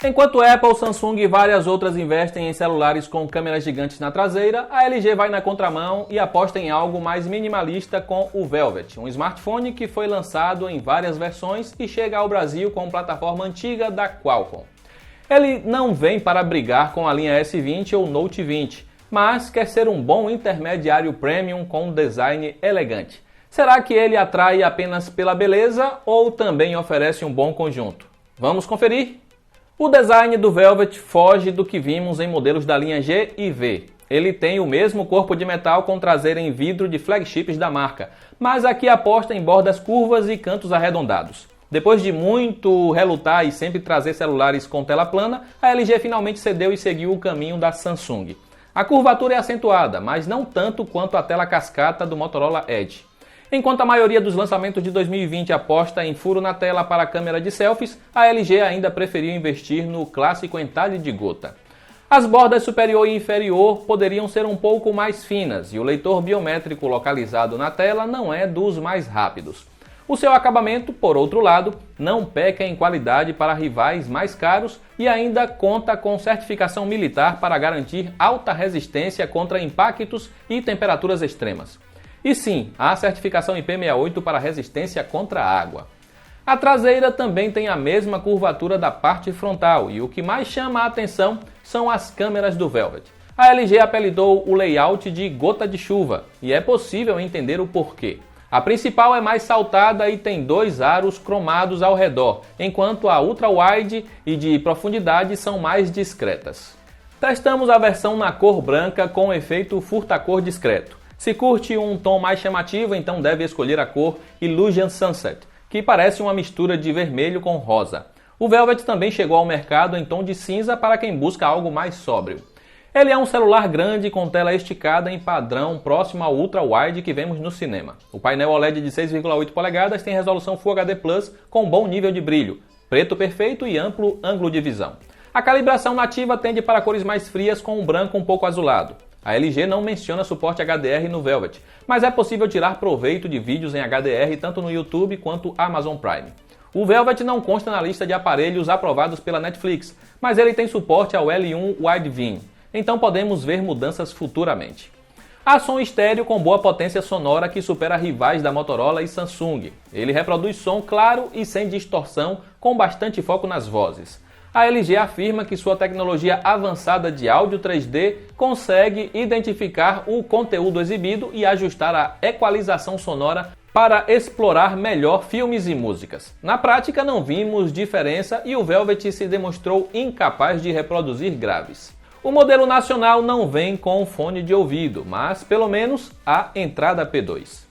Enquanto Apple, Samsung e várias outras investem em celulares com câmeras gigantes na traseira, a LG vai na contramão e aposta em algo mais minimalista com o Velvet, um smartphone que foi lançado em várias versões e chega ao Brasil com plataforma antiga da Qualcomm. Ele não vem para brigar com a linha S20 ou Note 20, mas quer ser um bom intermediário premium com um design elegante. Será que ele atrai apenas pela beleza ou também oferece um bom conjunto? Vamos conferir? O design do Velvet foge do que vimos em modelos da linha G e V. Ele tem o mesmo corpo de metal com traseira em vidro de flagships da marca, mas aqui aposta em bordas curvas e cantos arredondados. Depois de muito relutar e sempre trazer celulares com tela plana, a LG finalmente cedeu e seguiu o caminho da Samsung. A curvatura é acentuada, mas não tanto quanto a tela cascata do Motorola Edge. Enquanto a maioria dos lançamentos de 2020 aposta em furo na tela para a câmera de selfies, a LG ainda preferiu investir no clássico entalhe de gota. As bordas superior e inferior poderiam ser um pouco mais finas e o leitor biométrico localizado na tela não é dos mais rápidos. O seu acabamento, por outro lado, não peca em qualidade para rivais mais caros e ainda conta com certificação militar para garantir alta resistência contra impactos e temperaturas extremas. E sim, há certificação IP68 para resistência contra a água. A traseira também tem a mesma curvatura da parte frontal e o que mais chama a atenção são as câmeras do Velvet. A LG apelidou o layout de gota de chuva e é possível entender o porquê. A principal é mais saltada e tem dois aros cromados ao redor, enquanto a ultra-wide e de profundidade são mais discretas. Testamos a versão na cor branca com efeito furta-cor discreto. Se curte um tom mais chamativo, então deve escolher a cor Illusion Sunset, que parece uma mistura de vermelho com rosa. O Velvet também chegou ao mercado em tom de cinza para quem busca algo mais sóbrio. Ele é um celular grande com tela esticada em padrão próximo ao Ultra Wide que vemos no cinema. O painel OLED de 6,8 polegadas tem resolução Full HD Plus com bom nível de brilho, preto perfeito e amplo ângulo de visão. A calibração nativa tende para cores mais frias com um branco um pouco azulado. A LG não menciona suporte HDR no Velvet, mas é possível tirar proveito de vídeos em HDR tanto no YouTube quanto Amazon Prime. O Velvet não consta na lista de aparelhos aprovados pela Netflix, mas ele tem suporte ao L1 Wideview, então podemos ver mudanças futuramente. Há som estéreo com boa potência sonora que supera rivais da Motorola e Samsung. Ele reproduz som claro e sem distorção, com bastante foco nas vozes. A LG afirma que sua tecnologia avançada de áudio 3D consegue identificar o conteúdo exibido e ajustar a equalização sonora para explorar melhor filmes e músicas. Na prática, não vimos diferença e o Velvet se demonstrou incapaz de reproduzir graves. O modelo nacional não vem com fone de ouvido, mas pelo menos há entrada P2.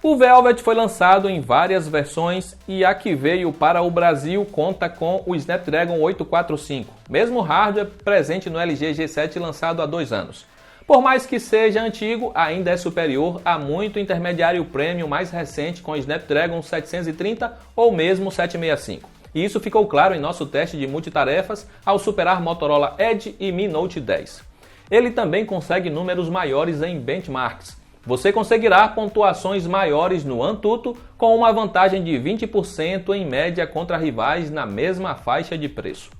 O Velvet foi lançado em várias versões e a que veio para o Brasil conta com o Snapdragon 845, mesmo hardware presente no LG G7 lançado há 2 anos. Por mais que seja antigo, ainda é superior a muito intermediário premium mais recente com Snapdragon 730 ou mesmo 765. E isso ficou claro em nosso teste de multitarefas ao superar Motorola Edge e Mi Note 10. Ele também consegue números maiores em benchmarks. Você conseguirá pontuações maiores no Antutu com uma vantagem de 20% em média contra rivais na mesma faixa de preço.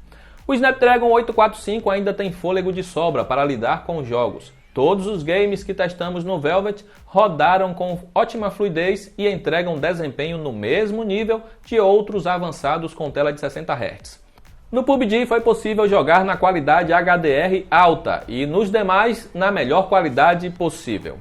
O Snapdragon 845 ainda tem fôlego de sobra para lidar com jogos. Todos os games que testamos no Velvet rodaram com ótima fluidez e entregam desempenho no mesmo nível de outros avançados com tela de 60 Hz. No PUBG foi possível jogar na qualidade HDR alta e nos demais na melhor qualidade possível.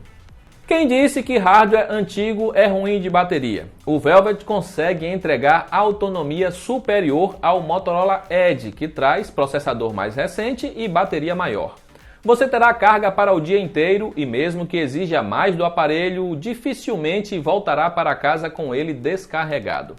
Quem disse que hardware antigo é ruim de bateria? O Velvet consegue entregar autonomia superior ao Motorola Edge, que traz processador mais recente e bateria maior. Você terá carga para o dia inteiro e mesmo que exija mais do aparelho, dificilmente voltará para casa com ele descarregado.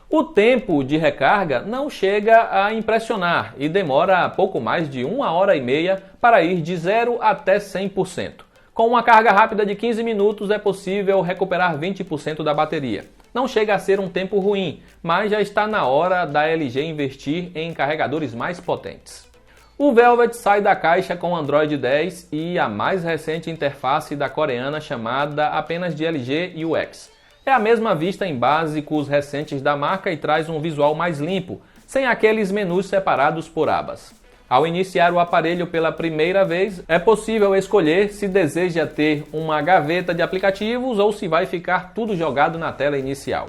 O tempo de recarga não chega a impressionar e demora pouco mais de 1h30 para ir de 0 até 100%. Com uma carga rápida de 15 minutos é possível recuperar 20% da bateria. Não chega a ser um tempo ruim, mas já está na hora da LG investir em carregadores mais potentes. O Velvet sai da caixa com Android 10 e a mais recente interface da coreana chamada apenas de LG UX. É a mesma vista em básicos recentes da marca e traz um visual mais limpo, sem aqueles menus separados por abas. Ao iniciar o aparelho pela primeira vez, é possível escolher se deseja ter uma gaveta de aplicativos ou se vai ficar tudo jogado na tela inicial.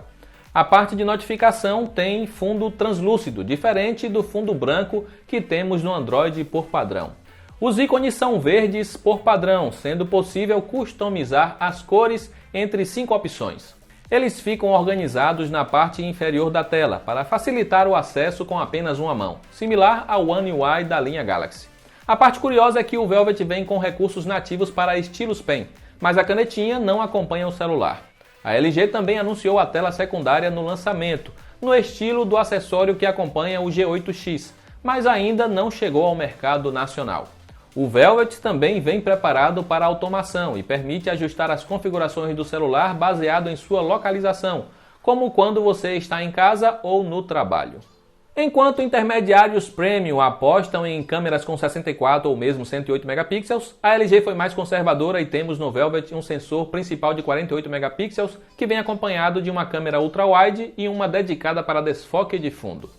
A parte de notificação tem fundo translúcido, diferente do fundo branco que temos no Android por padrão. Os ícones são verdes por padrão, sendo possível customizar as cores entre 5 opções. Eles ficam organizados na parte inferior da tela, para facilitar o acesso com apenas uma mão, similar ao One UI da linha Galaxy. A parte curiosa é que o Velvet vem com recursos nativos para Stylus Pen, mas a canetinha não acompanha o celular. A LG também anunciou a tela secundária no lançamento, no estilo do acessório que acompanha o G8X, mas ainda não chegou ao mercado nacional. O Velvet também vem preparado para automação e permite ajustar as configurações do celular baseado em sua localização, como quando você está em casa ou no trabalho. Enquanto intermediários premium apostam em câmeras com 64 ou mesmo 108 megapixels, a LG foi mais conservadora e temos no Velvet um sensor principal de 48 megapixels que vem acompanhado de uma câmera ultra-wide e uma dedicada para desfoque de fundo.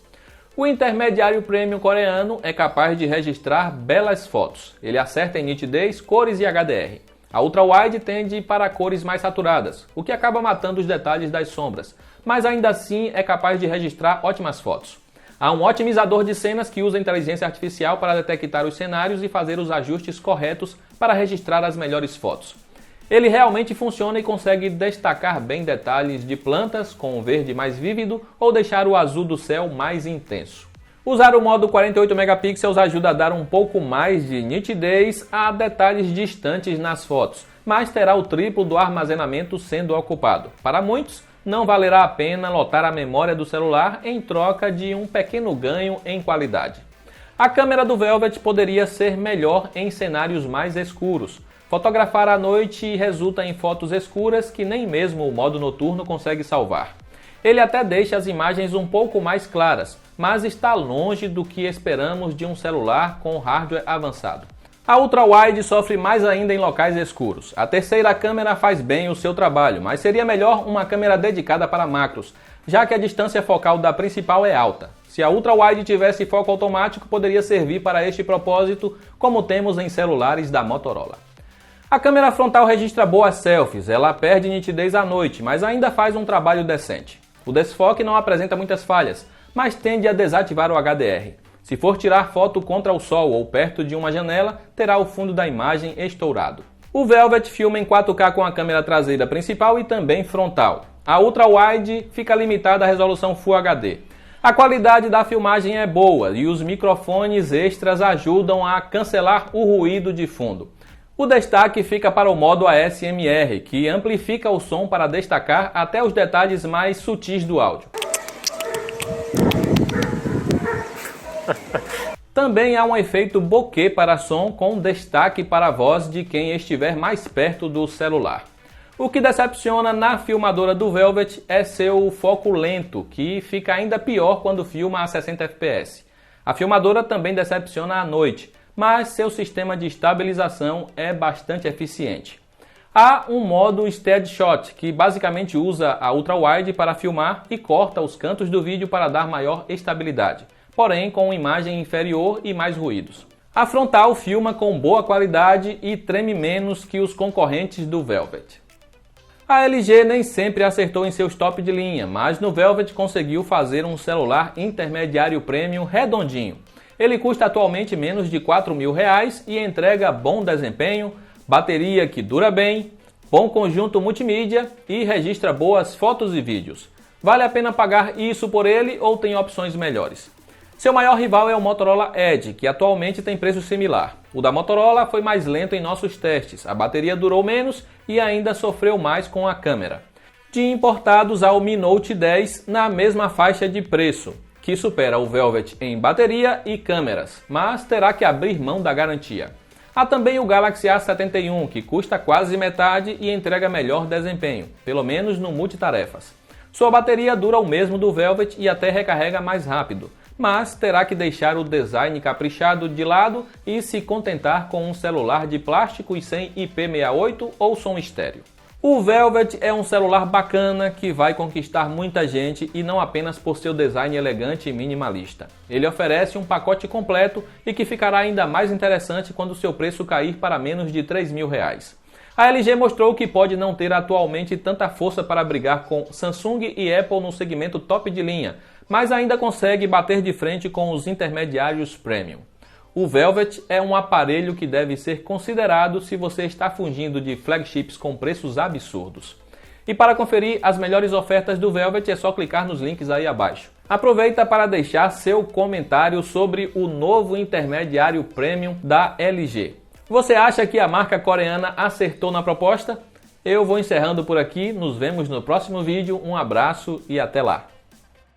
O intermediário premium coreano é capaz de registrar belas fotos. Ele acerta em nitidez, cores e HDR. A ultra-wide tende para cores mais saturadas, o que acaba matando os detalhes das sombras, mas ainda assim é capaz de registrar ótimas fotos. Há um otimizador de cenas que usa inteligência artificial para detectar os cenários e fazer os ajustes corretos para registrar as melhores fotos. Ele realmente funciona e consegue destacar bem detalhes de plantas com um verde mais vívido ou deixar o azul do céu mais intenso. Usar o modo 48 megapixels ajuda a dar um pouco mais de nitidez a detalhes distantes nas fotos, mas terá o triplo do armazenamento sendo ocupado. Para muitos, não valerá a pena lotar a memória do celular em troca de um pequeno ganho em qualidade. A câmera do Velvet poderia ser melhor em cenários mais escuros. Fotografar à noite resulta em fotos escuras que nem mesmo o modo noturno consegue salvar. Ele até deixa as imagens um pouco mais claras, mas está longe do que esperamos de um celular com hardware avançado. A ultra-wide sofre mais ainda em locais escuros. A terceira câmera faz bem o seu trabalho, mas seria melhor uma câmera dedicada para macros, já que a distância focal da principal é alta. Se a ultra-wide tivesse foco automático, poderia servir para este propósito, como temos em celulares da Motorola. A câmera frontal registra boas selfies, ela perde nitidez à noite, mas ainda faz um trabalho decente. O desfoque não apresenta muitas falhas, mas tende a desativar o HDR. Se for tirar foto contra o sol ou perto de uma janela, terá o fundo da imagem estourado. O Velvet filma em 4K com a câmera traseira principal e também frontal. A ultra-wide fica limitada à resolução Full HD. A qualidade da filmagem é boa e os microfones extras ajudam a cancelar o ruído de fundo. O destaque fica para o modo ASMR, que amplifica o som para destacar até os detalhes mais sutis do áudio. Também há um efeito bokeh para som com destaque para a voz de quem estiver mais perto do celular. O que decepciona na filmadora do Velvet é seu foco lento, que fica ainda pior quando filma a 60 fps. A filmadora também decepciona à noite, mas seu sistema de estabilização é bastante eficiente. Há um modo Steady Shot, que basicamente usa a ultra-wide para filmar e corta os cantos do vídeo para dar maior estabilidade, porém com imagem inferior e mais ruídos. A frontal filma com boa qualidade e treme menos que os concorrentes do Velvet. A LG nem sempre acertou em seus top de linha, mas no Velvet conseguiu fazer um celular intermediário premium redondinho. Ele custa atualmente menos de R$4.000 e entrega bom desempenho, bateria que dura bem, bom conjunto multimídia e registra boas fotos e vídeos. Vale a pena pagar isso por ele ou tem opções melhores? Seu maior rival é o Motorola Edge, que atualmente tem preço similar. O da Motorola foi mais lento em nossos testes, a bateria durou menos e ainda sofreu mais com a câmera. De importados ao Mi Note 10 na mesma faixa de preço, que supera o Velvet em bateria e câmeras, mas terá que abrir mão da garantia. Há também o Galaxy A71, que custa quase metade e entrega melhor desempenho, pelo menos no multitarefas. Sua bateria dura o mesmo do Velvet e até recarrega mais rápido, mas terá que deixar o design caprichado de lado e se contentar com um celular de plástico e sem IP68 ou som estéreo. O Velvet é um celular bacana que vai conquistar muita gente e não apenas por seu design elegante e minimalista. Ele oferece um pacote completo e que ficará ainda mais interessante quando seu preço cair para menos de R$3.000. A LG mostrou que pode não ter atualmente tanta força para brigar com Samsung e Apple no segmento top de linha, mas ainda consegue bater de frente com os intermediários premium. O Velvet é um aparelho que deve ser considerado se você está fugindo de flagships com preços absurdos. E para conferir as melhores ofertas do Velvet é só clicar nos links aí abaixo. Aproveita para deixar seu comentário sobre o novo intermediário premium da LG. Você acha que a marca coreana acertou na proposta? Eu vou encerrando por aqui, nos vemos no próximo vídeo, um abraço e até lá!